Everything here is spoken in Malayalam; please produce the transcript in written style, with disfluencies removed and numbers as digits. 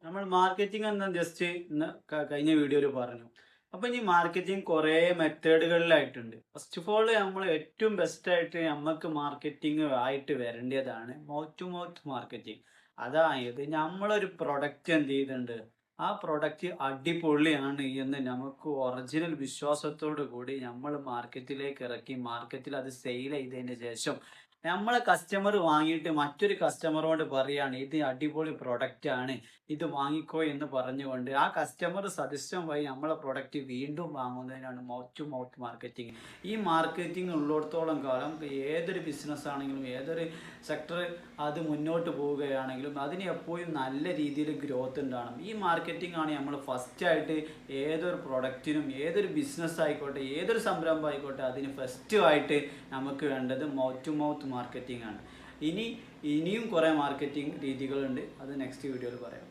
നമ്മൾ മാർക്കറ്റിംഗ് എന്ന് ജസ്റ്റ് ഇന്ന് കഴിഞ്ഞ വീഡിയോയിൽ പറഞ്ഞു. അപ്പോൾ ഇനി മാർക്കറ്റിംഗ് കുറേ മെത്തേഡുകളിലായിട്ടുണ്ട്. ഫസ്റ്റ് ഓഫ് ഓൾ നമ്മൾ ഏറ്റവും ബെസ്റ്റ് ആയിട്ട് നമുക്ക് മാർക്കറ്റിംഗ് ആയിട്ട് വരേണ്ടതാണ് മൗത്ത് ടു മൗത്ത് മാർക്കറ്റിംഗ്. അതായത് നമ്മളൊരു പ്രൊഡക്റ്റ് എന്ത് ചെയ്യുന്നുണ്ട്, ആ പ്രൊഡക്റ്റ് അടിപൊളിയാണ് എന്ന് നമുക്ക് ഒറിജിനൽ വിശ്വാസത്തോടു കൂടി നമ്മൾ മാർക്കറ്റിലേക്ക് ഇറക്കി മാർക്കറ്റിൽ അത് സെയിൽ ചെയ്തതിന് ശേഷം നമ്മളെ കസ്റ്റമർ വാങ്ങിയിട്ട് മറ്റൊരു കസ്റ്റമറോട് പറയാണ് ഇത് അടിപൊളി പ്രൊഡക്റ്റ് ആണ്, ഇത് വാങ്ങിക്കോ എന്ന് പറഞ്ഞുകൊണ്ട് ആ കസ്റ്റമർ സജഷൻ വഴി നമ്മളെ പ്രൊഡക്റ്റ് വീണ്ടും വാങ്ങുന്നതിനാണ് മൗത്ത് ടു മൗത്ത് മാർക്കറ്റിംഗ്. ഈ മാർക്കറ്റിംഗ് ഉള്ളിടത്തോളം കാലം ഏതൊരു ബിസിനസ് ആണെങ്കിലും ഏതൊരു സെക്ടർ അത് മുന്നോട്ട് പോവുകയാണെങ്കിലും അതിന് എപ്പോഴും നല്ല രീതിയിൽ ഗ്രോത്ത് ഉണ്ടാകണം. ഈ മാർക്കറ്റിംഗ് ആണ് നമ്മൾ ഫസ്റ്റായിട്ട് ഏതൊരു പ്രൊഡക്റ്റിനും ഏതൊരു ബിസിനസ് ആയിക്കോട്ടെ ഏതൊരു സംരംഭം ആയിക്കോട്ടെ അതിന് ഫസ്റ്റുമായിട്ട് നമുക്ക് വേണ്ടത് മൗത്ത് ടു മൗത്ത് മാർക്കറ്റിംഗ് ആണ്. ഇനിയും കുറേ മാർക്കറ്റിംഗ് രീതികളുണ്ട്, അത് നെക്സ്റ്റ് വീഡിയോയിൽ പറയാം.